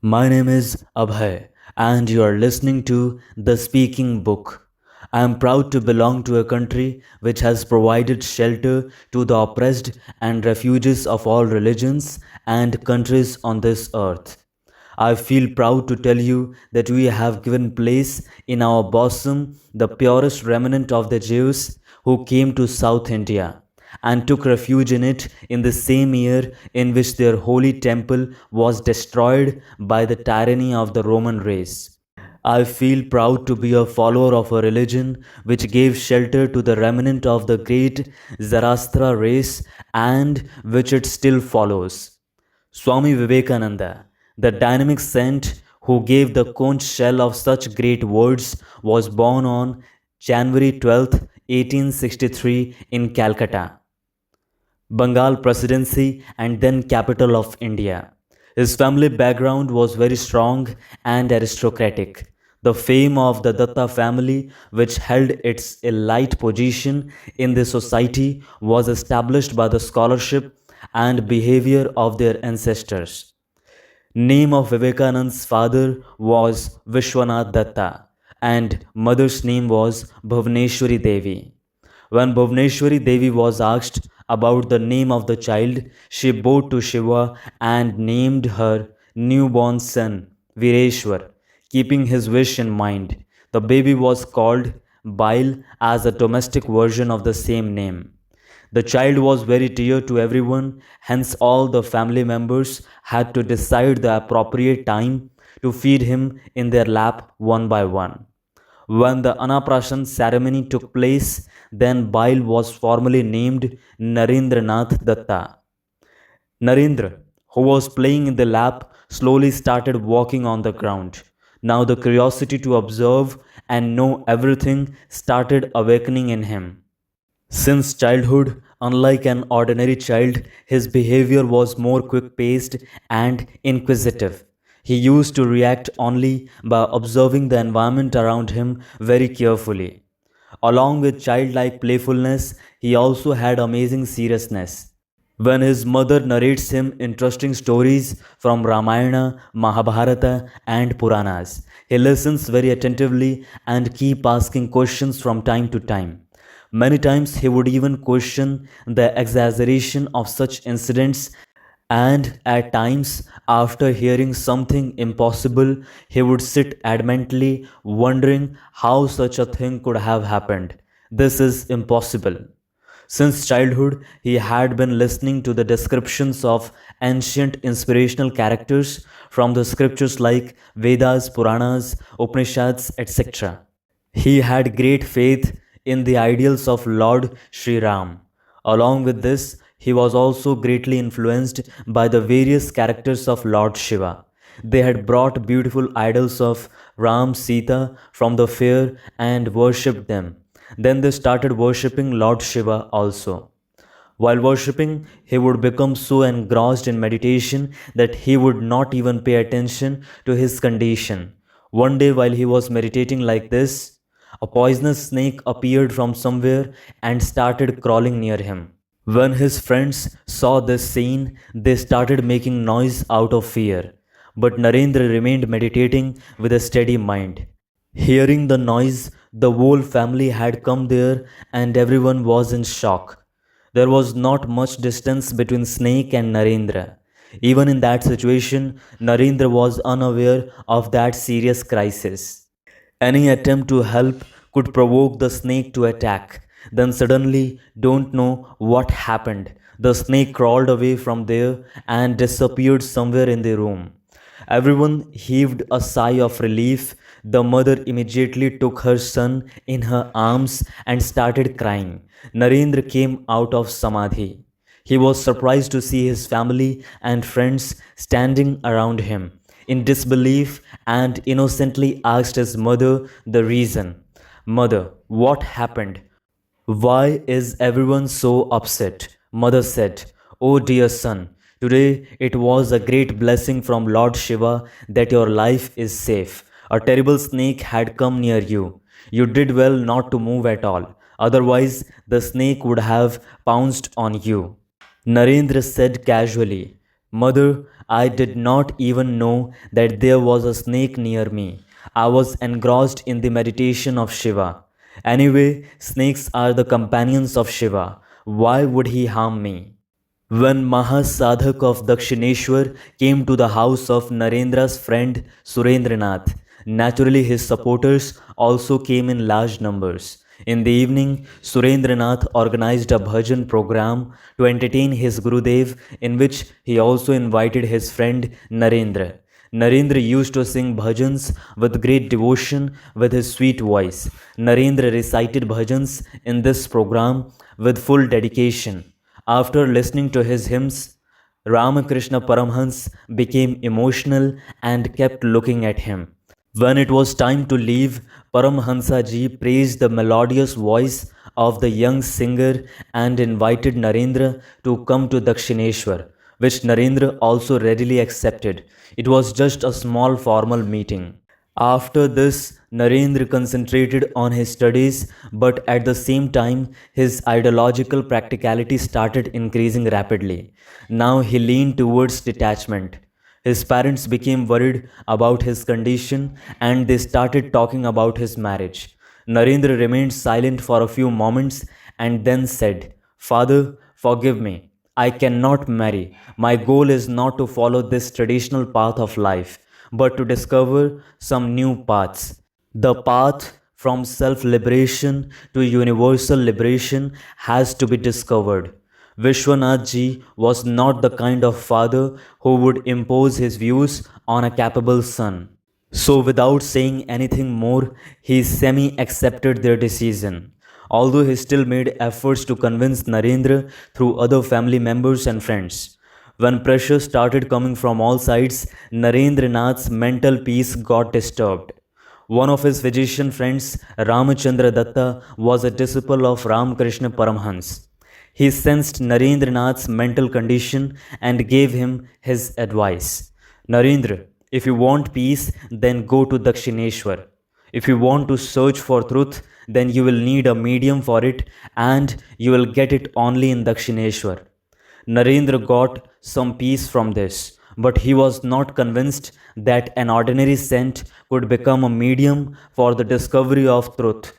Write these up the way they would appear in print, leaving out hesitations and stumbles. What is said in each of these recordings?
My name is Abhay, and you are listening to The Speaking Book. I am proud to belong to a country which has provided shelter to the oppressed and refugees of all religions and countries on this earth. I feel proud to tell you that we have given place in our bosom the purest remnant of the Jews who came to South India and took refuge in it in the same year in which their holy temple was destroyed by the tyranny of the Roman race. I feel proud to be a follower of a religion which gave shelter to the remnant of the great Zarathustra race and which it still follows. Swami Vivekananda, the dynamic saint who gave the conch shell of such great words, was born on January 12th, 1863 in Calcutta, Bengal Presidency and then capital of India. His family background was very strong and aristocratic. The fame of the Datta family, which held its elite position in the society, was established by the scholarship and behavior of their ancestors. Name of Vivekananda's father was Vishwanath Datta and mother's name was Bhuvaneshwari Devi. When Bhuvaneshwari Devi was asked about the name of the child, she bowed to Shiva and named her newborn son Vireshwar, keeping his wish in mind. The baby was called Bail as a domestic version of the same name. The child was very dear to everyone, hence, all the family members had to decide the appropriate time to feed him in their lap one by one. When the Anaprashan ceremony took place, then Bail was formally named Narendranath Datta. Narendra, who was playing in the lap, slowly started walking on the ground. Now the curiosity to observe and know everything started awakening in him. Since childhood, unlike an ordinary child, his behavior was more quick paced and inquisitive. He used to react only by observing the environment around him very carefully. Along with childlike playfulness, he also had amazing seriousness. When his mother narrates him interesting stories from Ramayana, Mahabharata, and Puranas, he listens very attentively and keep asking questions from time to time. Many times he would even question the exaggeration of such incidents, and at times, after hearing something impossible, he would sit adamantly wondering how such a thing could have happened. This is impossible. Since childhood, he had been listening to the descriptions of ancient inspirational characters from the scriptures like Vedas, Puranas, Upanishads, etc. He had great faith in the ideals of Lord Sri Ram. Along with this, he was also greatly influenced by the various characters of Lord Shiva. They had brought beautiful idols of Ram, Sita from the fair and worshipped them. Then they started worshipping Lord Shiva also. While worshipping, he would become so engrossed in meditation that he would not even pay attention to his condition. One day, while he was meditating like this, a poisonous snake appeared from somewhere and started crawling near him. When his friends saw this scene, they started making noise out of fear. But Narendra remained meditating with a steady mind. Hearing the noise, the whole family had come there and everyone was in shock. There was not much distance between Snake and Narendra. Even in that situation, Narendra was unaware of that serious crisis. Any attempt to help could provoke the snake to attack. Then suddenly, don't know what happened. The snake crawled away from there and disappeared somewhere in the room. Everyone heaved a sigh of relief. The mother immediately took her son in her arms and started crying. Narendra came out of samadhi. He was surprised to see his family and friends standing around him. In disbelief and innocently asked his mother the reason. Mother, what happened? Why is everyone so upset? Mother said, Oh dear son, today it was a great blessing from Lord Shiva that your life is safe. A terrible snake had come near you. You did well not to move at all. Otherwise, the snake would have pounced on you. Narendra said casually, Mother, I did not even know that there was a snake near me. I was engrossed in the meditation of Shiva. Anyway, snakes are the companions of Shiva. Why would he harm me? When Mahasadhak of Dakshineshwar came to the house of Narendra's friend Surendranath, naturally his supporters also came in large numbers. In the evening, Surendranath organized a bhajan program to entertain his Gurudev, in which he also invited his friend Narendra. Narendra used to sing bhajans with great devotion with his sweet voice. Narendra recited bhajans in this program with full dedication. After listening to his hymns, Ramakrishna Paramhans became emotional and kept looking at him. When it was time to leave, Paramhansa ji praised the melodious voice of the young singer and invited Narendra to come to Dakshineshwar, which Narendra also readily accepted. It was just a small formal meeting. After this, Narendra concentrated on his studies, but at the same time, his ideological practicality started increasing rapidly. Now he leaned towards detachment. His parents became worried about his condition and they started talking about his marriage. Narendra remained silent for a few moments and then said, Father, forgive me. I cannot marry. My goal is not to follow this traditional path of life, but to discover some new paths. The path from self liberation to universal liberation has to be discovered. Vishwanath ji was not the kind of father who would impose his views on a capable son. So, without saying anything more, he semi accepted their decision. Although he still made efforts to convince Narendra through other family members and friends. When pressure started coming from all sides, Narendranath's mental peace got disturbed. One of his physician friends, Ramachandra Datta, was a disciple of Ramakrishna Paramhans. He sensed Narendranath's mental condition and gave him his advice. Narendra, if you want peace, then go to Dakshineshwar. If you want to search for truth, then you will need a medium for it and you will get it only in Dakshineshwar. Narendra got some peace from this, but he was not convinced that an ordinary saint could become a medium for the discovery of truth.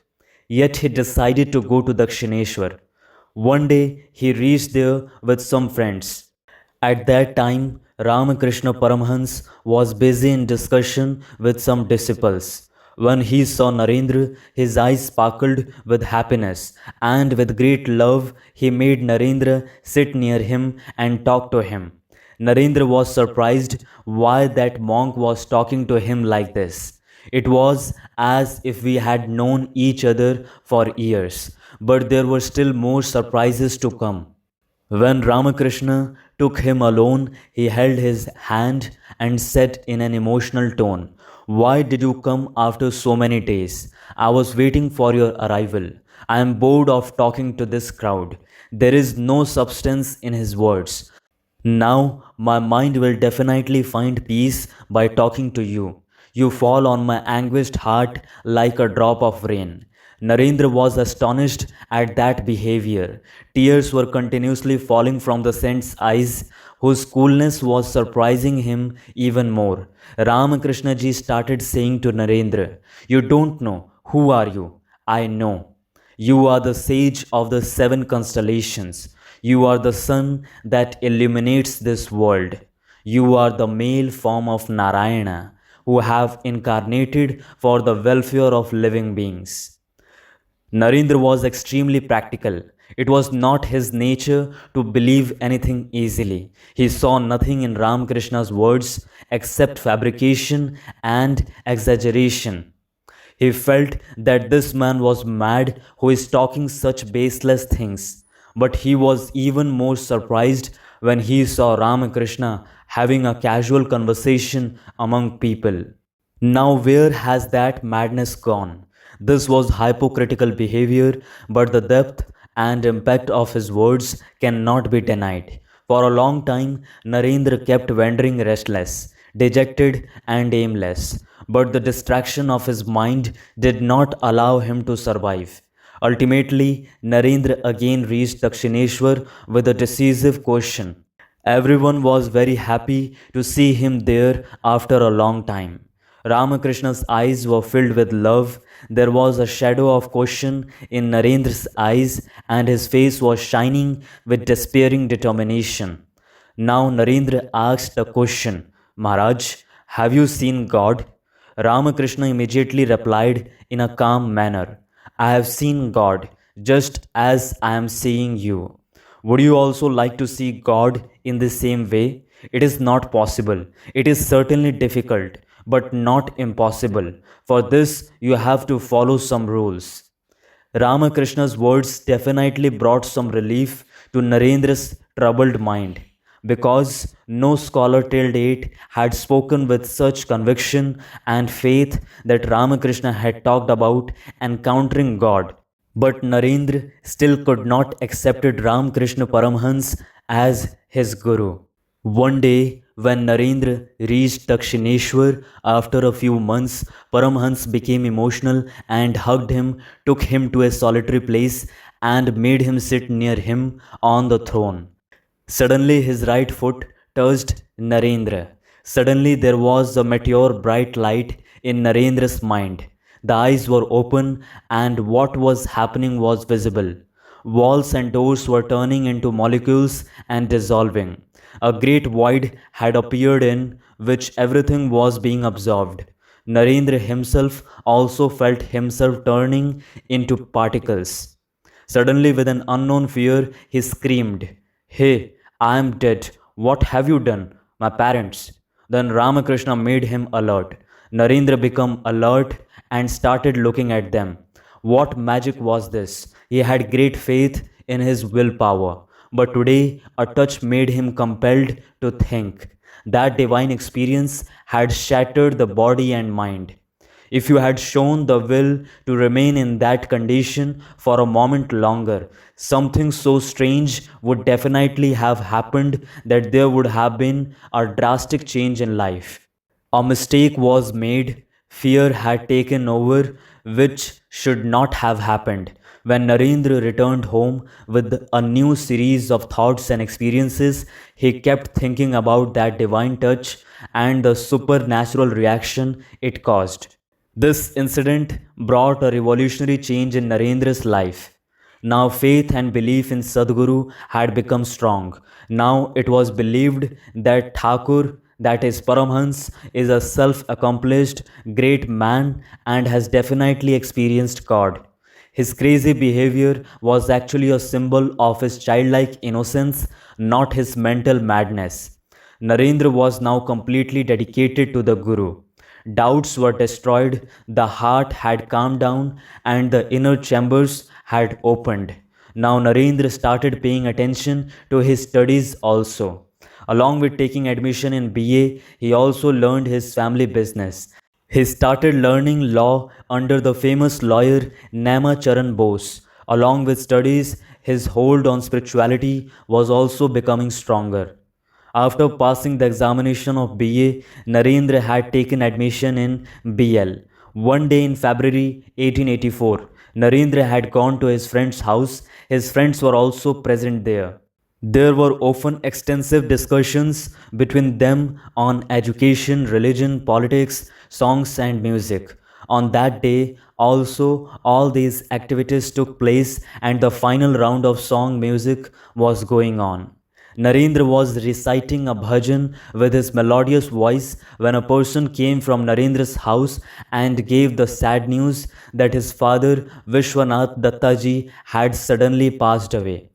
Yet he decided to go to Dakshineshwar. One day he reached there with some friends. At that time, Ramakrishna Paramhans was busy in discussion with some disciples. When he saw Narendra, his eyes sparkled with happiness, and with great love, he made Narendra sit near him and talk to him. Narendra was surprised why that monk was talking to him like this. It was as if we had known each other for years, but there were still more surprises to come. When Ramakrishna took him alone, he held his hand and said in an emotional tone, Why did you come after so many days? I was waiting for your arrival. I am bored of talking to this crowd. There is no substance in his words. Now my mind will definitely find peace by talking to you. You fall on my anguished heart like a drop of rain. Narendra was astonished at that behavior. Tears were continuously falling from the saint's eyes, whose coolness was surprising him even more. Ramakrishna ji started saying to Narendra, You don't know. Who are you? I know. You are the sage of the seven constellations. You are the sun that illuminates this world. You are the male form of Narayana, who have incarnated for the welfare of living beings. Narendra was extremely practical. It was not his nature to believe anything easily. He saw nothing in Ramakrishna's words except fabrication and exaggeration. He felt that this man was mad who is talking such baseless things. But he was even more surprised when he saw Ramakrishna having a casual conversation among people. Now, where has that madness gone? This was hypocritical behavior, but the depth and impact of his words cannot be denied. For a long time, Narendra kept wandering restless, dejected, and aimless, but the distraction of his mind did not allow him to survive. Ultimately, Narendra again reached Dakshineshwar with a decisive question. Everyone was very happy to see him there after a long time. Ramakrishna's eyes were filled with love. There was a shadow of question in Narendra's eyes, and his face was shining with despairing determination. Now Narendra asked a question, Maharaj, have you seen God? Ramakrishna immediately replied in a calm manner, I have seen God just as I am seeing you. Would you also like to see God in the same way? It is not possible. It is certainly difficult, but not impossible. For this, you have to follow some rules. Ramakrishna's words definitely brought some relief to Narendra's troubled mind, because no scholar till date had spoken with such conviction and faith that Ramakrishna had talked about encountering God. But Narendra still could not accept Ramakrishna Paramhans as his guru. One day, when Narendra reached Dakshineshwar after a few months, Paramhans became emotional and hugged him, took him to a solitary place, and made him sit near him on the throne. Suddenly his right foot touched Narendra. Suddenly there was a meteor bright light in Narendra's mind. The eyes were open and what was happening was visible. Walls and doors were turning into molecules and dissolving. A great void had appeared in which everything was being absorbed. Narendra himself also felt himself turning into particles. Suddenly, with an unknown fear, he screamed, Hey, I am dead. What have you done? My parents. Then Ramakrishna made him alert. Narendra became alert and started looking at them. What magic was this? He had great faith in his willpower. But today, a touch made him compelled to think. That divine experience had shattered the body and mind. If you had shown the will to remain in that condition for a moment longer, something so strange would definitely have happened that there would have been a drastic change in life. A mistake was made, fear had taken over, which should not have happened. When Narendra returned home with a new series of thoughts and experiences, he kept thinking about that divine touch and the supernatural reaction it caused. This incident brought a revolutionary change in Narendra's life. Now faith and belief in Sadguru had become strong. Now it was believed that Thakur, that is Paramhans, is a self-accomplished great man and has definitely experienced God. His crazy behavior was actually a symbol of his childlike innocence, not his mental madness. Narendra was now completely dedicated to the Guru. Doubts were destroyed, the heart had calmed down, and the inner chambers had opened. Now Narendra started paying attention to his studies also. Along with taking admission in BA, he also learned his family business. He started learning law under the famous lawyer Nema Charan Bose. Along with studies, his hold on spirituality was also becoming stronger. After passing the examination of BA, Narendra had taken admission in BL. One day in February 1884, Narendra had gone to his friend's house. His friends were also present there. There were often extensive discussions between them on education, religion, politics, songs, and music. On that day, also, all these activities took place, and the final round of song music was going on. Narendra was reciting a bhajan with his melodious voice when a person came from Narendra's house and gave the sad news that his father Vishwanath Dattaji had suddenly passed away.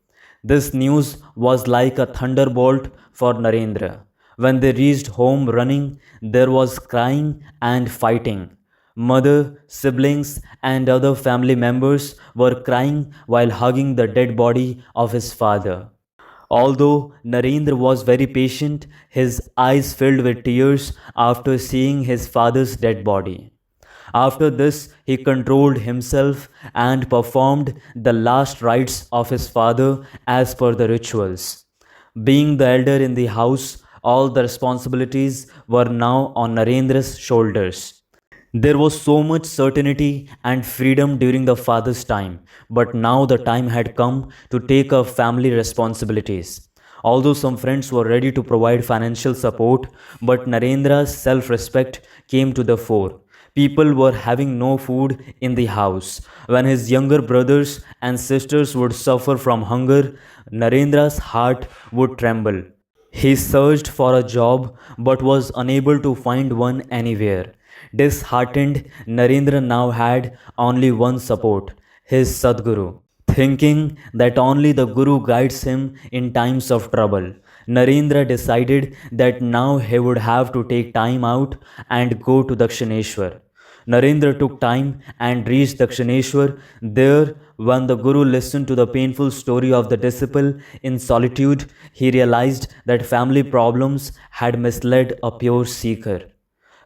This news was like a thunderbolt for Narendra. When they reached home running, there was crying and fighting. Mother, siblings, and other family members were crying while hugging the dead body of his father. Although Narendra was very patient, his eyes filled with tears after seeing his father's dead body. After this, he controlled himself and performed the last rites of his father as per the rituals. Being the elder in the house, all the responsibilities were now on Narendra's shoulders. There was so much certainty and freedom during the father's time, but now the time had come to take up family responsibilities. Although some friends were ready to provide financial support, but Narendra's self respect came to the fore. People were having no food in the house. When his younger brothers and sisters would suffer from hunger, Narendra's heart would tremble. He searched for a job but was unable to find one anywhere. Disheartened, Narendra now had only one support, his Sadguru. Thinking that only the Guru guides him in times of trouble, Narendra decided that now he would have to take time out and go to Dakshineshwar. Narendra took time and reached Dakshineshwar. There, when the Guru listened to the painful story of the disciple in solitude, he realized that family problems had misled a pure seeker.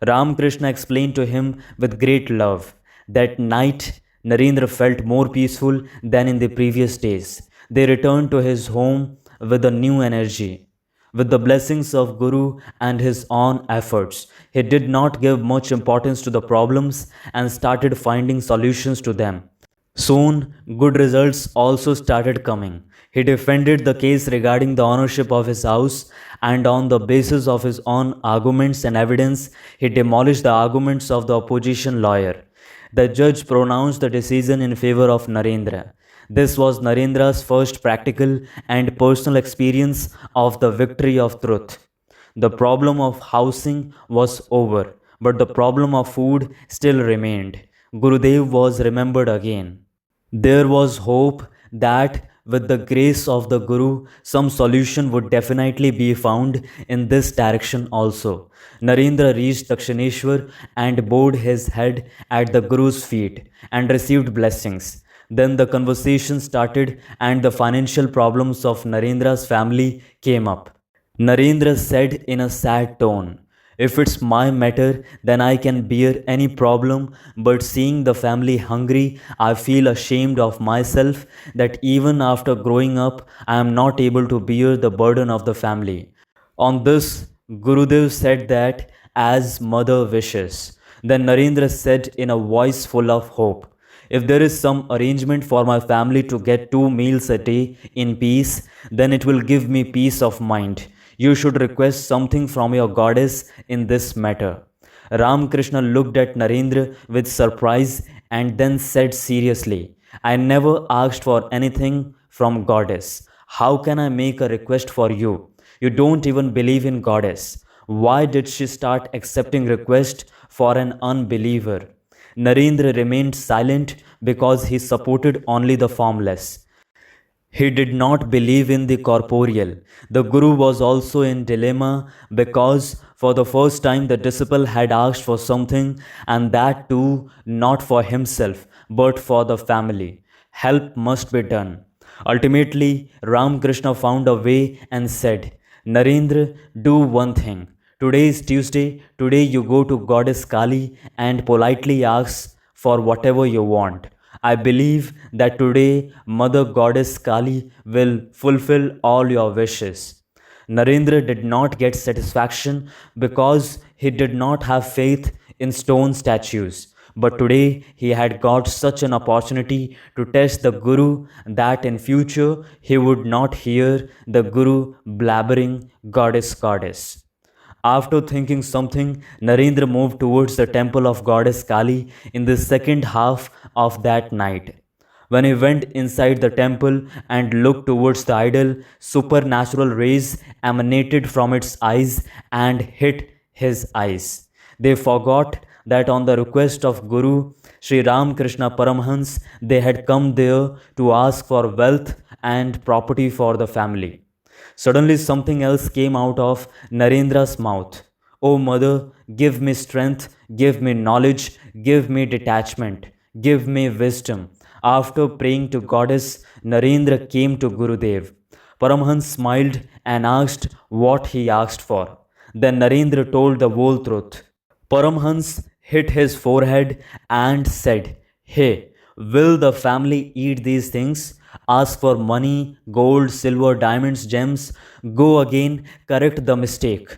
Ramakrishna explained to him with great love. That night, Narendra felt more peaceful than in the previous days. They returned to his home with a new energy. With the blessings of Guru and his own efforts, he did not give much importance to the problems and started finding solutions to them. Soon, good results also started coming. He defended the case regarding the ownership of his house, and on the basis of his own arguments and evidence, he demolished the arguments of the opposition lawyer. The judge pronounced the decision in favor of Narendra. This was Narendra's first practical and personal experience of the victory of truth. The problem of housing was over, but the problem of food still remained. Gurudev was remembered again. There was hope that with the grace of the Guru, some solution would definitely be found in this direction also. Narendra reached Dakshineshwar and bowed his head at the Guru's feet and received blessings. Then the conversation started and the financial problems of Narendra's family came up. Narendra said in a sad tone, "If it's my matter, then I can bear any problem, but seeing the family hungry, I feel ashamed of myself that even after growing up, I am not able to bear the burden of the family." On this, Gurudev said that, "As mother wishes." Then Narendra said in a voice full of hope, "If there is some arrangement for my family to get 2 meals a day in peace, then it will give me peace of mind. You should request something from your goddess in this matter." Ramakrishna looked at Narendra with surprise and then said seriously, "I never asked for anything from goddess. How can I make a request for you? You don't even believe in goddess. Why did she start accepting request for an unbeliever?" Narendra remained silent because he supported only the formless. He did not believe in the corporeal. The Guru was also in dilemma because for the first time the disciple had asked for something, and that too not for himself but for the family. Help must be done. Ultimately, Ramakrishna found a way and said, "Narendra, do one thing. Today is Tuesday. Today you go to Goddess Kali and politely ask for whatever you want. I believe that today Mother Goddess Kali will fulfill all your wishes." Narendra did not get satisfaction because he did not have faith in stone statues. But today he had got such an opportunity to test the Guru that in future he would not hear the Guru blabbering "Goddess, Goddess." After thinking something, Narendra moved towards the temple of Goddess Kali in the second half of that night. When he went inside the temple and looked towards the idol, supernatural rays emanated from its eyes and hit his eyes. They forgot that on the request of Guru Sri Ramakrishna Paramhans, they had come there to ask for wealth and property for the family. Suddenly, something else came out of Narendra's mouth. "Oh, Mother, give me strength, give me knowledge, give me detachment, give me wisdom." After praying to Goddess, Narendra came to Gurudev. Paramhans smiled and asked what he asked for. Then Narendra told the whole truth. Paramhans hit his forehead and said, "Hey, will the family eat these things? Ask for money, gold, silver, diamonds, gems. Go again, correct the mistake."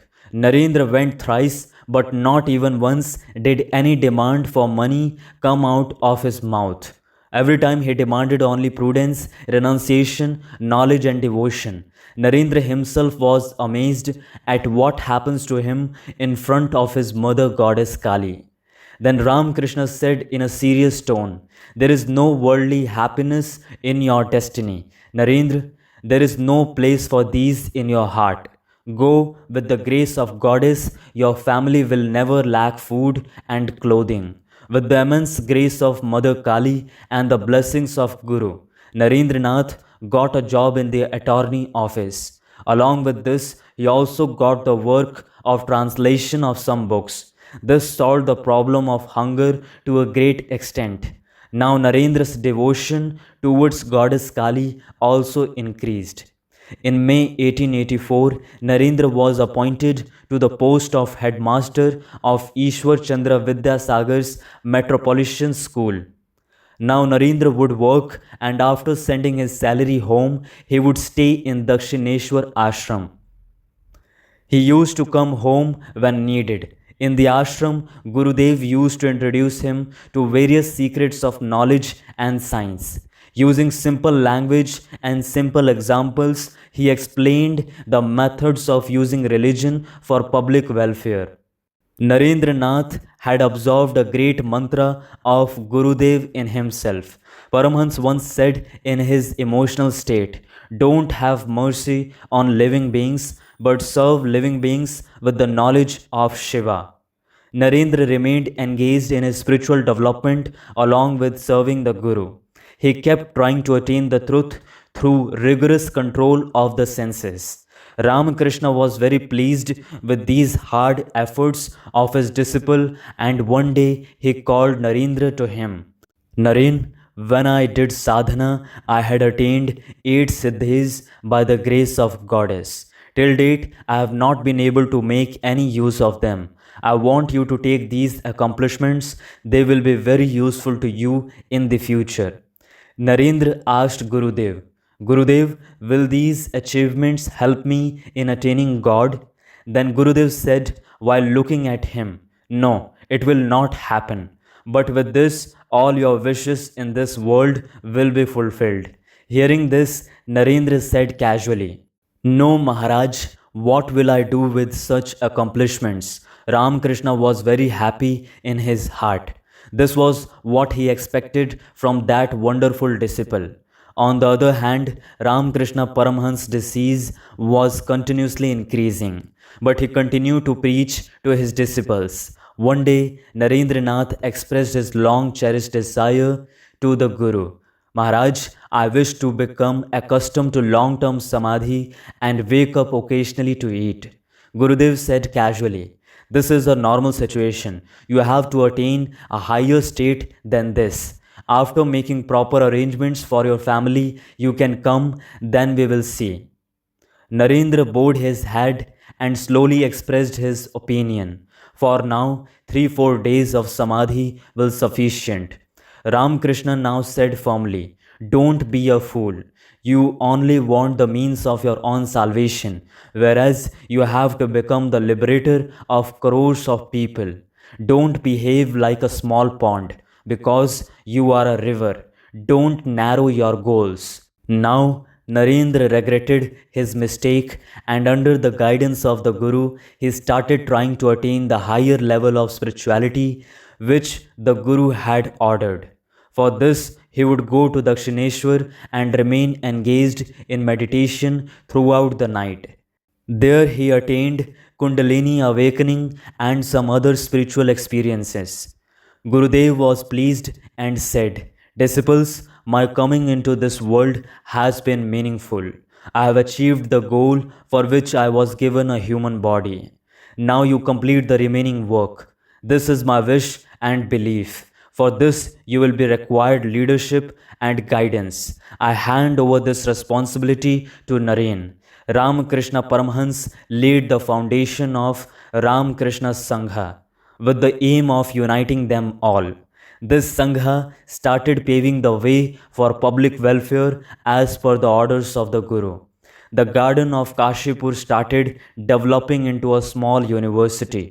Narendra went thrice, but not even once did any demand for money come out of his mouth. Every time he demanded only prudence, renunciation, knowledge, and devotion. Narendra himself was amazed at what happens to him in front of his mother goddess Kali. Then Ramakrishna said in a serious tone, "There is no worldly happiness in your destiny. Narendra, there is no place for these in your heart. Go with the grace of Goddess, your family will never lack food and clothing. With the immense grace of Mother Kali and the blessings of Guru, Narendranath got a job in the attorney office. Along with this, he also got the work of translation of some books. This solved the problem of hunger to a great extent. Now Narendra's devotion towards Goddess Kali also increased. In May 1884, Narendra was appointed to the post of headmaster of Ishwar Chandra Vidyasagar's Metropolitan School. Now Narendra would work, and after sending his salary home, he would stay in Dakshineshwar ashram. He used to come home when needed. In the ashram, Gurudev used to introduce him to various secrets of knowledge and science. Using simple language and simple examples, he explained the methods of using religion for public welfare. Narendranath had absorbed a great mantra of Gurudev in himself. Paramhans once said in his emotional state, "Don't have mercy on living beings, but serve living beings with the knowledge of Shiva." Narendra remained engaged in his spiritual development along with serving the Guru. He kept trying to attain the truth through rigorous control of the senses. Ramakrishna was very pleased with these hard efforts of his disciple, and one day he called Narendra to him. "Naren, when I did sadhana, I had attained 8 siddhis by the grace of Goddess. Till date, I have not been able to make any use of them. I want you to take these accomplishments, they will be very useful to you in the future." Narendra asked Gurudev, "Gurudev, will these achievements help me in attaining God?" Then Gurudev said while looking at him, "No, it will not happen. But with this, all your wishes in this world will be fulfilled." Hearing this, Narendra said casually, "No, Maharaj, what will I do with such accomplishments?" Ramakrishna was very happy in his heart. This was what he expected from that wonderful disciple. On the other hand, Ramakrishna Paramhans's disease was continuously increasing, but he continued to preach to his disciples. One day, Narendranath expressed his long cherished desire to the Guru. "Maharaj, I wish to become accustomed to long term samadhi and wake up occasionally to eat." Gurudev said casually, "This is a normal situation. You have to attain a higher state than this. After making proper arrangements for your family, you can come, then we will see." Narendra bowed his head and slowly expressed his opinion. "For now, 3-4 days of samadhi will sufficient." Ramakrishna now said firmly, "Don't be a fool. You only want the means of your own salvation, whereas you have to become the liberator of crores of people. Don't behave like a small pond, because you are a river. Don't narrow your goals." Now, Narendra regretted his mistake, and under the guidance of the Guru, he started trying to attain the higher level of spirituality which the Guru had ordered. For this, he would go to Dakshineshwar and remain engaged in meditation throughout the night. There he attained Kundalini awakening and some other spiritual experiences. Gurudev was pleased and said, "Disciples, my coming into this world has been meaningful. I have achieved the goal for which I was given a human body. Now you complete the remaining work. This is my wish and belief. For this, you will be required leadership and guidance. I hand over this responsibility to Naren." Ramakrishna Paramhans laid the foundation of Ramakrishna Sangha with the aim of uniting them all. This Sangha started paving the way for public welfare as per the orders of the Guru. The garden of Kashipur started developing into a small university.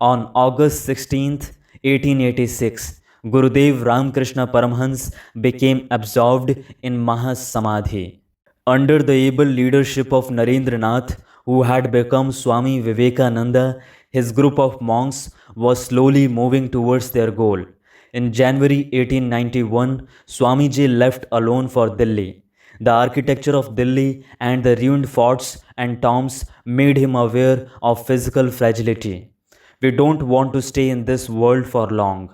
On August 16th, 1886, Gurudev Ramkrishna Paramhans became absorbed in Mahasamadhi. Under the able leadership of Narendranath, who had become Swami Vivekananda, his group of monks was slowly moving towards their goal. In January 1891, Swamiji left alone for Delhi. The architecture of Delhi and the ruined forts and tombs made him aware of physical fragility. We don't want to stay in this world for long.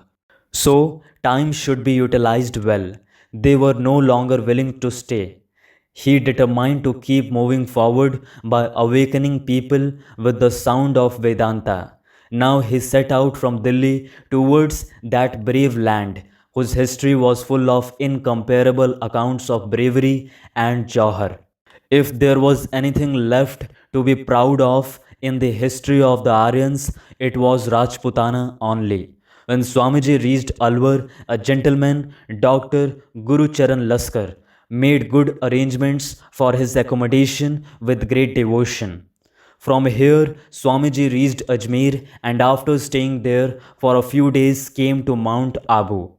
So, time should be utilized well. They were no longer willing to stay. He determined to keep moving forward by awakening people with the sound of Vedanta. Now he set out from Delhi towards that brave land whose history was full of incomparable accounts of bravery and Johar. If there was anything left to be proud of in the history of the Aryans, it was Rajputana only. When Swamiji reached Alwar, a gentleman, Dr. Guru Charan Laskar, made good arrangements for his accommodation with great devotion. From here, Swamiji reached Ajmer and after staying there for a few days came to Mount Abu.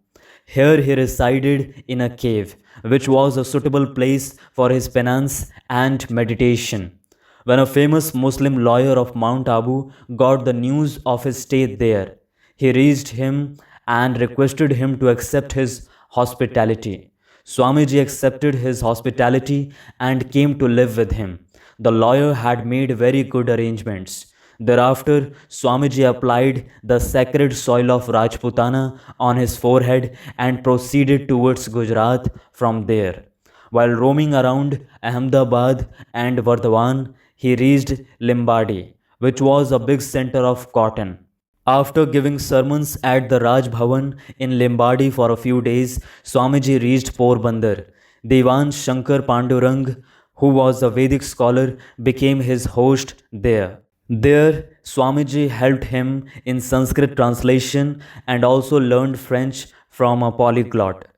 Here he resided in a cave, which was a suitable place for his penance and meditation. When a famous Muslim lawyer of Mount Abu got the news of his stay there, he reached him and requested him to accept his hospitality. Swamiji accepted his hospitality and came to live with him. The lawyer had made very good arrangements. Thereafter, Swamiji applied the sacred soil of Rajputana on his forehead and proceeded towards Gujarat from there. While roaming around Ahmedabad and Vardhavan, he reached Limbadi, which was a big center of cotton. After giving sermons at the Raj Bhavan in Limbadi for a few days, Swamiji reached Porbandar. Devan Shankar Pandurang, who was a Vedic scholar, became his host there. There, Swamiji helped him in Sanskrit translation and also learned French from a polyglot.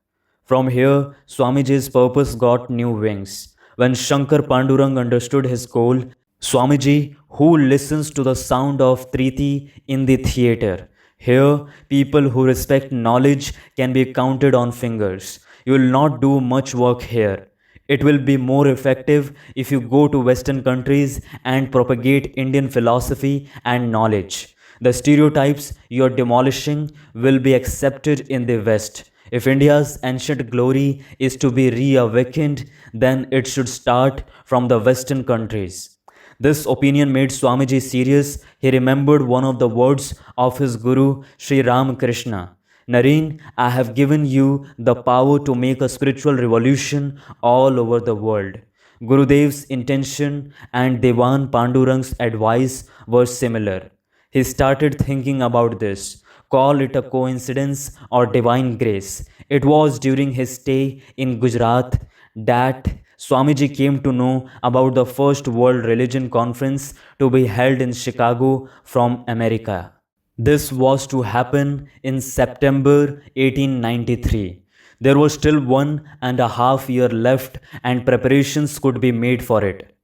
From here, Swamiji's purpose got new wings. When Shankar Pandurang understood his goal, Swamiji, who listens to the sound of Triti in the theatre. Here, people who respect knowledge can be counted on fingers. You will not do much work here. It will be more effective if you go to Western countries and propagate Indian philosophy and knowledge. The stereotypes you are demolishing will be accepted in the West. If India's ancient glory is to be reawakened, then it should start from the Western countries. This opinion made Swamiji serious. He remembered one of the words of his Guru, Sri Ramakrishna. Naren, I have given you the power to make a spiritual revolution all over the world. Gurudev's intention and Devan Pandurang's advice were similar. He started thinking about this. Call it a coincidence or divine grace. It was during his stay in Gujarat that Swamiji came to know about the first World Religion Conference to be held in Chicago from America. This was to happen in September 1893. There was still 1.5 years left and preparations could be made for it.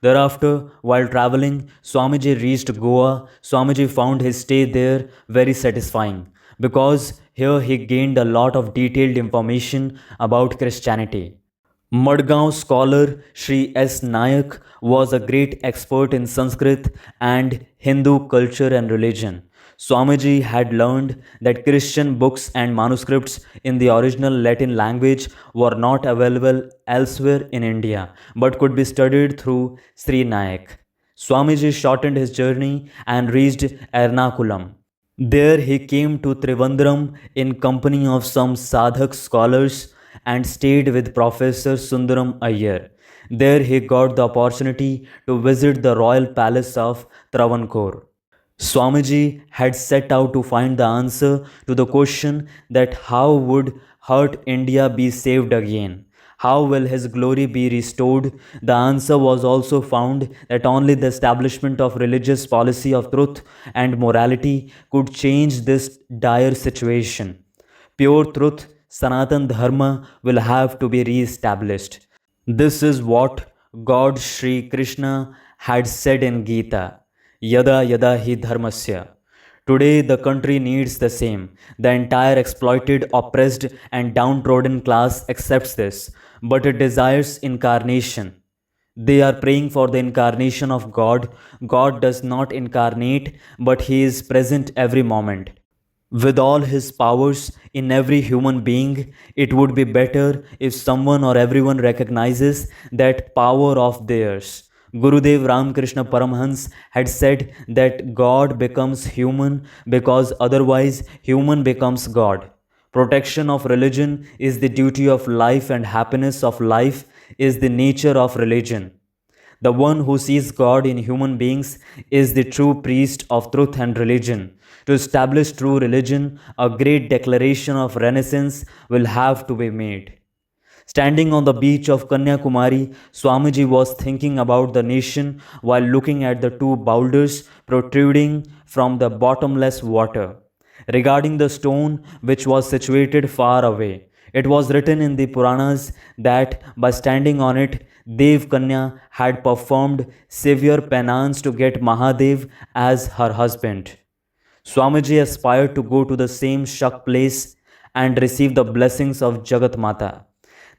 Thereafter, while traveling, Swamiji reached Goa. Swamiji found his stay there very satisfying because here he gained a lot of detailed information about Christianity. Madgaon scholar Sri S. Nayak was a great expert in Sanskrit and Hindu culture and religion. Swamiji had learned that Christian books and manuscripts in the original Latin language were not available elsewhere in India but could be studied through Sri Nayak. Swamiji shortened his journey and reached Ernakulam. There he came to Trivandrum in company of some Sadhak scholars and stayed with Professor Sundaram Iyer. There he got the opportunity to visit the royal palace of Travancore. Swamiji had set out to find the answer to the question that how would hurt India be saved again? How will his glory be restored? The answer was also found that only the establishment of religious policy of truth and morality could change this dire situation. Pure truth, Sanatan Dharma, will have to be re-established. This is what God Sri Krishna had said in Gita. Yada yada hi dharmasya. Today, the country needs the same. The entire exploited, oppressed, and downtrodden class accepts this, but it desires incarnation. They are praying for the incarnation of God. God does not incarnate, but He is present every moment. With all His powers in every human being, it would be better if someone or everyone recognizes that power of theirs. Gurudev Ramakrishna Paramhans had said that God becomes human because otherwise human becomes God. Protection of religion is the duty of life, and happiness of life is the nature of religion. The one who sees God in human beings is the true priest of truth and religion. To establish true religion, a great declaration of renaissance will have to be made. Standing on the beach of Kanyakumari, Swamiji was thinking about the nation while looking at the two boulders protruding from the bottomless water. Regarding the stone which was situated far away, it was written in the Puranas that by standing on it, Dev Kanya had performed severe penance to get Mahadev as her husband. Swamiji aspired to go to the same Shak place and receive the blessings of Jagat Mata.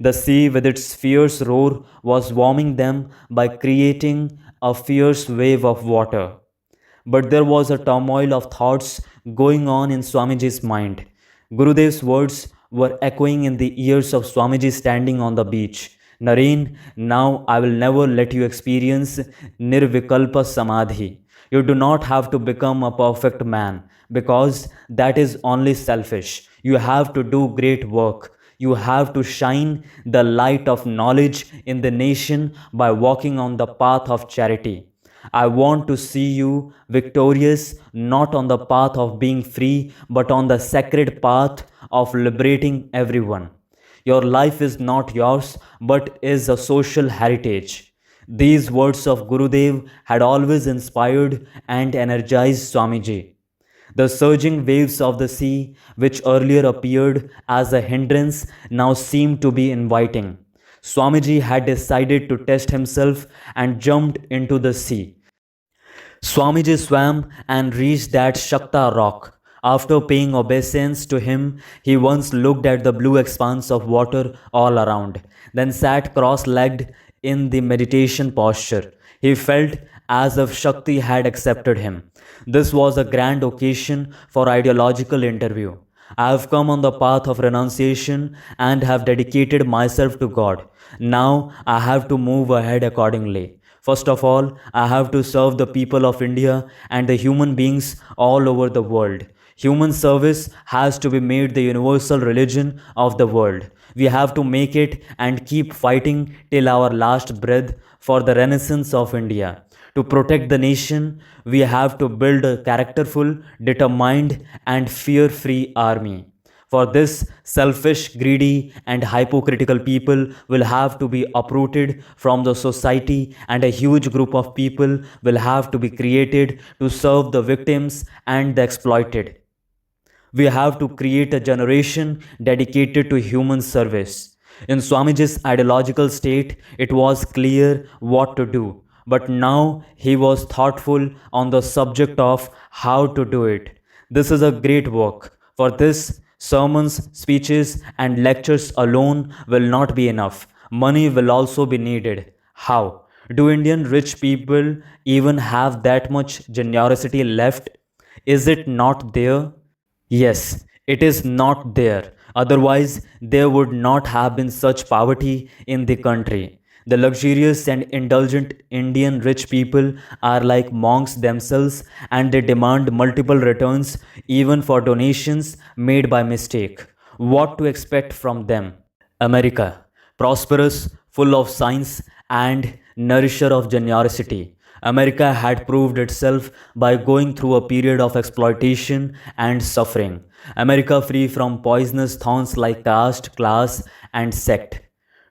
The sea, with its fierce roar, was warming them by creating a fierce wave of water. But there was a turmoil of thoughts going on in Swamiji's mind. Gurudev's words were echoing in the ears of Swamiji standing on the beach. Naren, now I will never let you experience Nirvikalpa Samadhi. You do not have to become a perfect man because that is only selfish. You have to do great work. You have to shine the light of knowledge in the nation by walking on the path of charity. I want to see you victorious not on the path of being free but on the sacred path of liberating everyone. Your life is not yours but is a social heritage. These words of Gurudev had always inspired and energized Swamiji. The surging waves of the sea, which earlier appeared as a hindrance, now seemed to be inviting. Swamiji had decided to test himself and jumped into the sea. Swamiji swam and reached that Shakta rock. After paying obeisance to him, he once looked at the blue expanse of water all around, then sat cross legged in the meditation posture. He felt as if Shakti had accepted him. This was a grand occasion for ideological interview. I have come on the path of renunciation and have dedicated myself to God. Now I have to move ahead accordingly. First of all, I have to serve the people of India and the human beings all over the world. Human service has to be made the universal religion of the world. We have to make it and keep fighting till our last breath for the renaissance of India. To protect the nation, we have to build a characterful, determined, and fear free army. For this, selfish, greedy, and hypocritical people will have to be uprooted from the society, and a huge group of people will have to be created to serve the victims and the exploited. We have to create a generation dedicated to human service. In Swamiji's ideological state, it was clear what to do, but now he was thoughtful on the subject of how to do it. This is a great work. For this, sermons, speeches, and lectures alone will not be enough. Money will also be needed. How? Do Indian rich people even have that much generosity left? Is it not there? Yes, it is not there. Otherwise, there would not have been such poverty in the country. The luxurious and indulgent Indian rich people are like monks themselves and they demand multiple returns even for donations made by mistake. What to expect from them? America, prosperous, full of science, and nourisher of generosity. America had proved itself by going through a period of exploitation and suffering. America free from poisonous thorns like caste, class, and sect.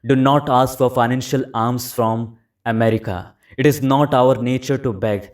Do not ask for financial alms from America. It is not our nature to beg.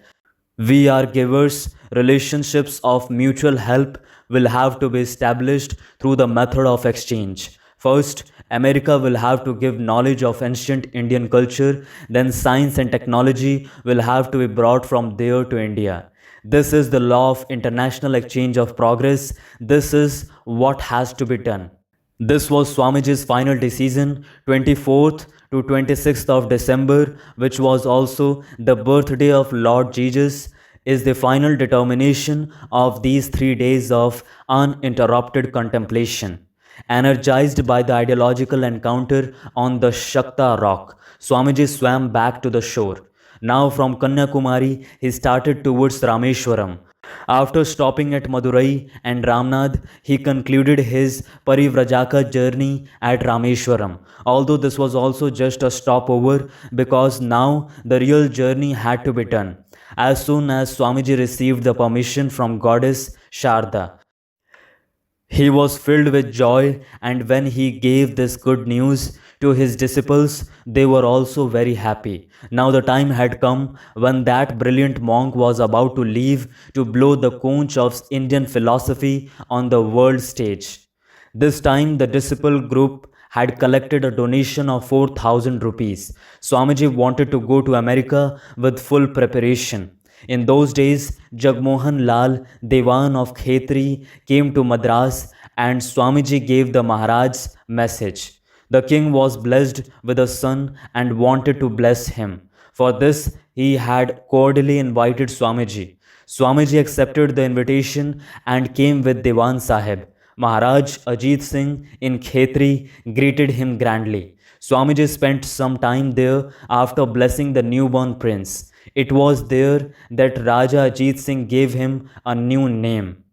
We are givers. Relationships of mutual help will have to be established through the method of exchange. First, America will have to give knowledge of ancient Indian culture, then, science and technology will have to be brought from there to India. This is the law of international exchange of progress. This is what has to be done. This was Swamiji's final decision, 24th to 26th of December, which was also the birthday of Lord Jesus, is the final determination of these 3 days of uninterrupted contemplation. Energized by the ideological encounter on the Shakta rock, Swamiji swam back to the shore. Now from Kanyakumari, he started towards Rameshwaram. After stopping at Madurai and Ramnad, he concluded his Parivrajaka journey at Rameshwaram. Although this was also just a stopover because now the real journey had to be done. As soon as Swamiji received the permission from Goddess Sharda, he was filled with joy, and when he gave this good news to his disciples, they were also very happy. Now the time had come when that brilliant monk was about to leave to blow the conch of Indian philosophy on the world stage. This time, the disciple group had collected a donation of 4,000 rupees. Swamiji wanted to go to America with full preparation. In those days, Jagmohan Lal, Dewan of Khetri, came to Madras and Swamiji gave the Maharaj's message. The king was blessed with a son and wanted to bless him. For this, he had cordially invited Swamiji. Swamiji accepted the invitation and came with Dewan Sahib. Maharaj Ajit Singh in Khetri greeted him grandly. Swamiji spent some time there after blessing the newborn prince. It was there that Raja Ajit Singh gave him a new name,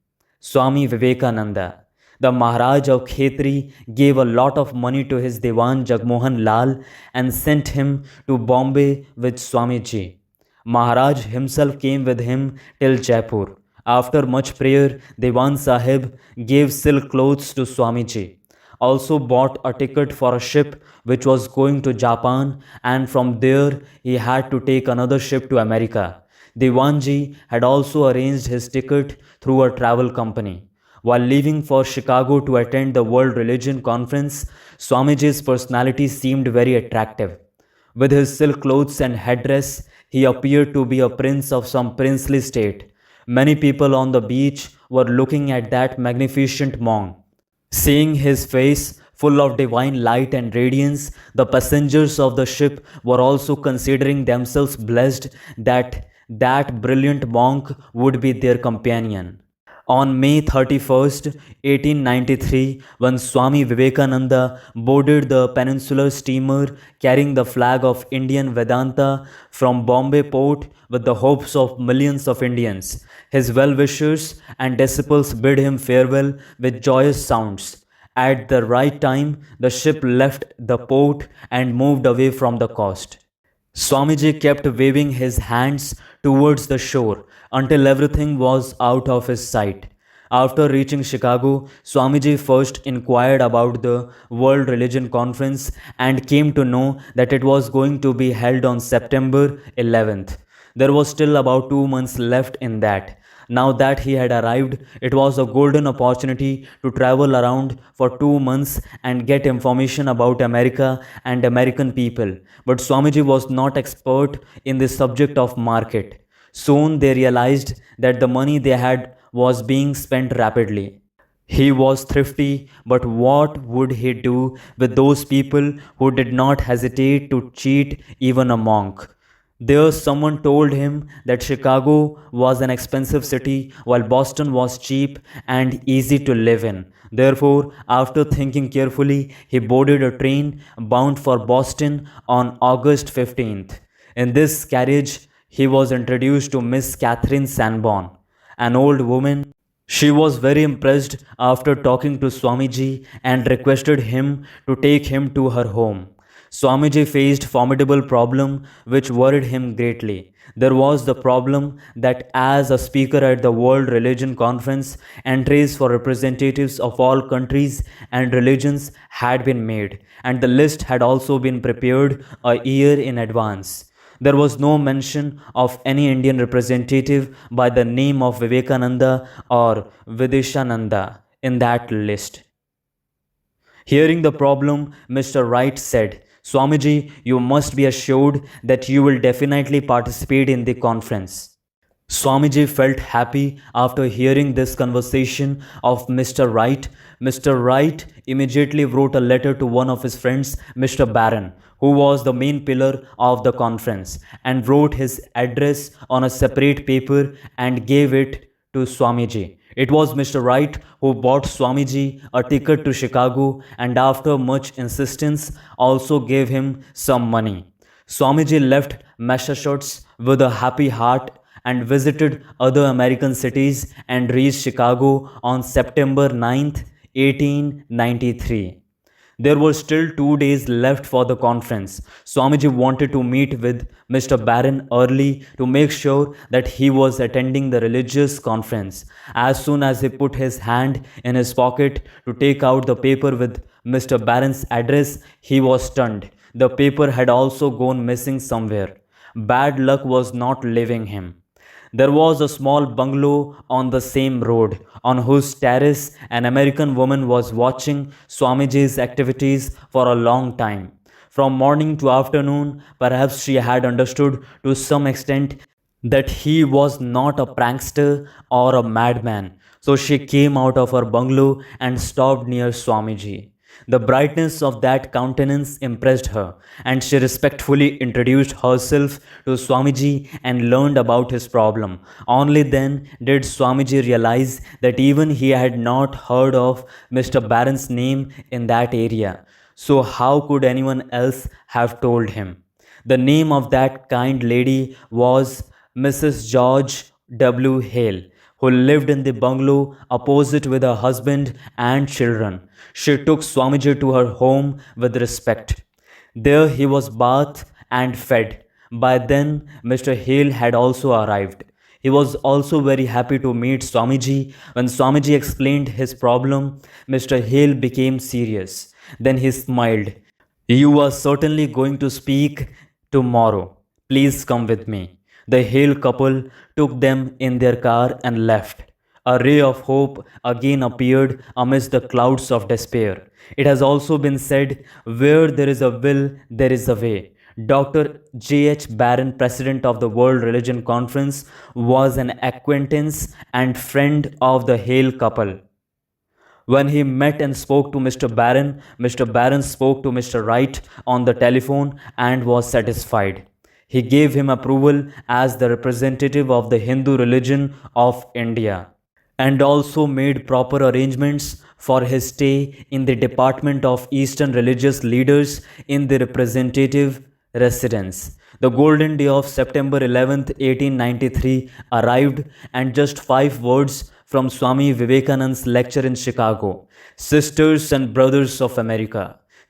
Swami Vivekananda. The Maharaj of Khetri gave a lot of money to his Dewan Jagmohan Lal and sent him to Bombay with Swamiji. Maharaj himself came with him till Jaipur. After much prayer, Dewan Sahib gave silk clothes to Swamiji, also bought a ticket for a ship which was going to Japan, and from there he had to take another ship to America. Dewanji had also arranged his ticket through a travel company. While leaving for Chicago to attend the World Religion Conference, Swamiji's personality seemed very attractive. With his silk clothes and headdress, he appeared to be a prince of some princely state. Many people on the beach were looking at that magnificent monk. Seeing his face full of divine light and radiance, the passengers of the ship were also considering themselves blessed that that brilliant monk would be their companion. On May 31st, 1893, when Swami Vivekananda boarded the peninsular steamer carrying the flag of Indian Vedanta from Bombay port with the hopes of millions of Indians, his well-wishers and disciples bid him farewell with joyous sounds. At the right time, the ship left the port and moved away from the coast. Swamiji kept waving his hands towards the shore until everything was out of his sight. After reaching Chicago, Swamiji first inquired about the World Religion Conference and came to know that it was going to be held on September 11th. There was still about 2 months left in that. Now that he had arrived, it was a golden opportunity to travel around for 2 months and get information about America and American people. But Swamiji was not expert in the subject of market. Soon they realized that the money they had was being spent rapidly. He was thrifty, but what would he do with those people who did not hesitate to cheat even a monk? There, someone told him that Chicago was an expensive city while Boston was cheap and easy to live in. Therefore, after thinking carefully, he boarded a train bound for Boston on August 15th. In this carriage, he was introduced to Miss Catherine Sanborn, an old woman. She was very impressed after talking to Swamiji and requested him to take him to her home. Swamiji faced formidable problem which worried him greatly. There was the problem that as a speaker at the World Religion Conference, entries for representatives of all countries and religions had been made, and the list had also been prepared a year in advance. There was no mention of any Indian representative by the name of Vivekananda or Videshananda in that list. Hearing the problem, Mr. Wright said, Swamiji, you must be assured that you will definitely participate in the conference. Swamiji felt happy after hearing this conversation of Mr. Wright. Mr. Wright immediately wrote a letter to one of his friends, Mr. Barron, who was the main pillar of the conference, and wrote his address on a separate paper and gave it to Swamiji. It was Mr. Wright who bought Swamiji a ticket to Chicago and, after much insistence, also gave him some money. Swamiji left Massachusetts with a happy heart and visited other American cities and reached Chicago on September 9th, 1893. There were still 2 days left for the conference. Swamiji wanted to meet with Mr. Barron early to make sure that he was attending the religious conference. As soon as he put his hand in his pocket to take out the paper with Mr. Barron's address, he was stunned. The paper had also gone missing somewhere. Bad luck was not leaving him. There was a small bungalow on the same road, on whose terrace an American woman was watching Swamiji's activities for a long time. From morning to afternoon, perhaps she had understood to some extent that he was not a prankster or a madman. So she came out of her bungalow and stopped near Swamiji. The brightness of that countenance impressed her, and she respectfully introduced herself to Swamiji and learned about his problem. Only then did Swamiji realize that even he had not heard of Mr. Barron's name in that area. So, how could anyone else have told him? The name of that kind lady was Mrs. George W. Hale, who lived in the bungalow opposite with her husband and children. She took Swamiji to her home with respect. There he was bathed and fed. By then, Mr. Hale had also arrived. He was also very happy to meet Swamiji. When Swamiji explained his problem, Mr. Hale became serious. Then he smiled. "You are certainly going to speak tomorrow. Please come with me." The Hale couple took them in their car and left. A ray of hope again appeared amidst the clouds of despair. It has also been said, "Where there is a will, there is a way." Dr. J. H. Barron, president of the World Religion Conference, was an acquaintance and friend of the Hale couple. When he met and spoke to Mr. Barron spoke to Mr. Wright on the telephone and was satisfied. He gave him approval as the representative of the Hindu religion of India, and also made proper arrangements for his stay in the Department of Eastern Religious Leaders in the representative residence. The golden day of September 11th, 1893 arrived, and just 5 words from Swami Vivekananda's lecture in Chicago, "Sisters and Brothers of America,"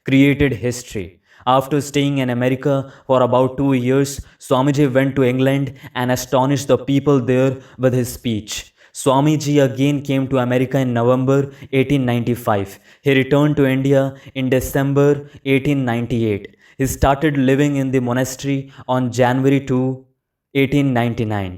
created history. After staying in America for about 2 years, Swamiji went to England and astonished the people there with his speech. Swamiji again came to America in November 1895. He returned to India in December 1898. He started living in the monastery on January 2, 1899.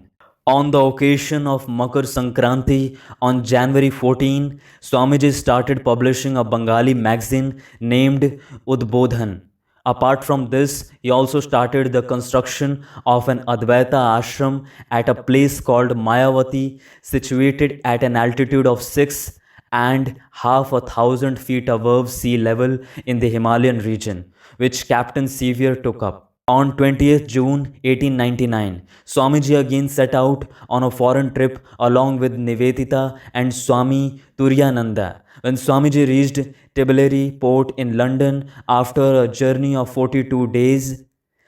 On the occasion of Makar Sankranti on January 14, Swamiji started publishing a Bengali magazine named Udbodhan. Apart from this, he also started the construction of an Advaita ashram at a place called Mayavati, situated at an altitude of 6,500 feet above sea level in the Himalayan region, which Captain Sevier took up. On 20th June 1899, Swamiji again set out on a foreign trip along with Nivedita and Swami Turiyananda. When Swamiji reached Tbilisi port in London after a journey of 42 days,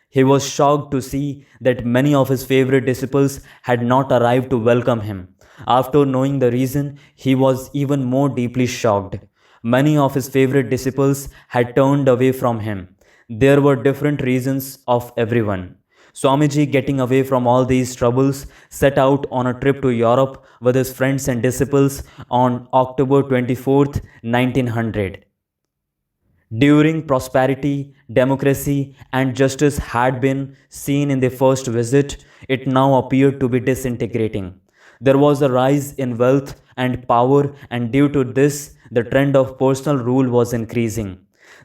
he was shocked to see that many of his favorite disciples had not arrived to welcome him. After knowing the reason, he was even more deeply shocked. Many of his favorite disciples had turned away from him. There were different reasons of everyone. Swamiji, getting away from all these troubles, set out on a trip to Europe with his friends and disciples on October 24th, 1900. During prosperity, democracy, and justice had been seen in the first visit, it now appeared to be disintegrating. There was a rise in wealth and power, and due to this, the trend of personal rule was increasing.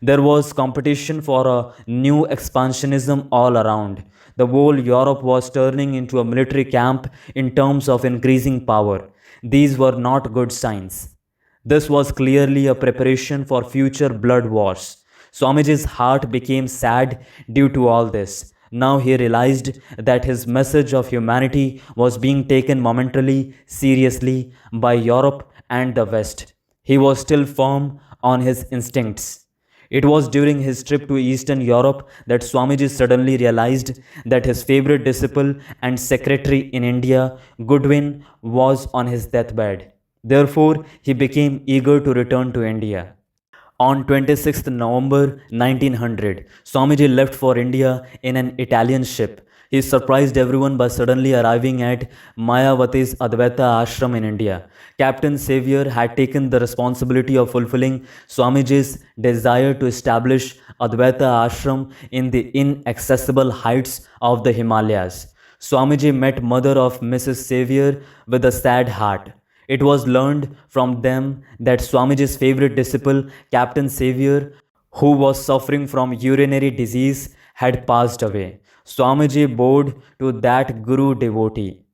There was competition for a new expansionism all around. The whole Europe was turning into a military camp in terms of increasing power. These were not good signs. This was clearly a preparation for future blood wars. Swamiji's heart became sad due to all this. Now he realized that his message of humanity was being taken momentarily seriously by Europe and the West. He was still firm on his instincts. It was during his trip to Eastern Europe that Swamiji suddenly realized that his favorite disciple and secretary in India, Goodwin, was on his deathbed. Therefore, he became eager to return to India. On 26th November 1900, Swamiji left for India in an Italian ship. He surprised everyone by suddenly arriving at Mayavati's Advaita ashram in India. Captain Xavier had taken the responsibility of fulfilling Swamiji's desire to establish Advaita ashram in the inaccessible heights of the Himalayas. Swamiji met mother of Mrs. Xavier with a sad heart. It was learned from them that Swamiji's favorite disciple, Captain Xavier, who was suffering from urinary disease, had passed away. Swamiji bowed to that Guru devotee.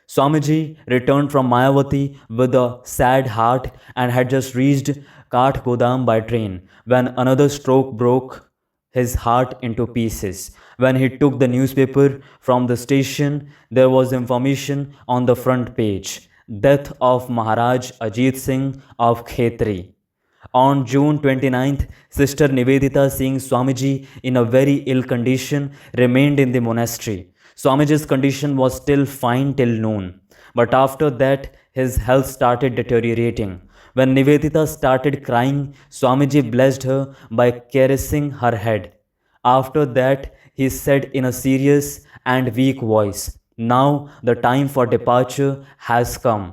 Swamiji returned from Mayavati with a sad heart and had just reached Kathgodam by train when another stroke broke his heart into pieces. When he took the newspaper from the station, there was information on the front page: Death of Maharaj Ajit Singh of Khetri. On June 29th, Sister Nivedita, seeing Swamiji in a very ill condition, remained in the monastery. Swamiji's condition was still fine till noon, but after that his health started deteriorating. When Nivedita started crying, Swamiji blessed her by caressing her head. After that, he said in a serious and weak voice, "Now the time for departure has come."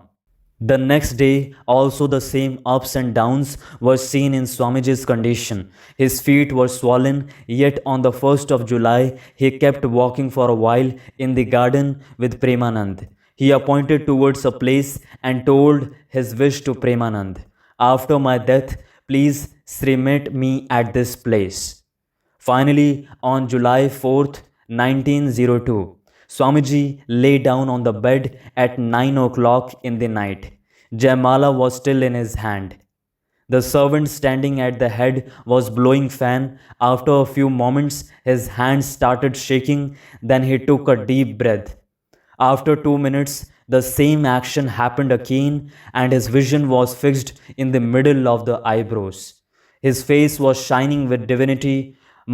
The next day, also the same ups and downs were seen in Swamiji's condition. His feet were swollen, yet on the 1st of July, he kept walking for a while in the garden with Premanand. He pointed towards a place and told his wish to Premanand: "After my death, please cremate me at this place." Finally, on July 4th, 1902, Swamiji lay down on the bed at 9 o'clock in the night. Jaimala was still in his hand. The servant standing at the head was blowing fan. After a few moments, his hands started shaking. Then he took a deep breath. After 2 minutes, the same action happened again, and his vision was fixed in the middle of the eyebrows. His face was shining with divinity.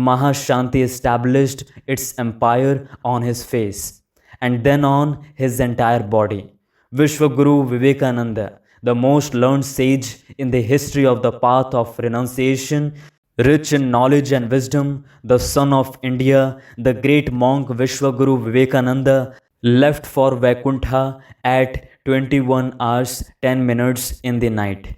Mahashanti established its empire on his face, and then on his entire body. Vishwaguru Vivekananda, the most learned sage in the history of the path of renunciation, rich in knowledge and wisdom, the son of India, the great monk Vishwaguru Vivekananda, left for Vaikuntha at 21 hours 10 minutes in the night.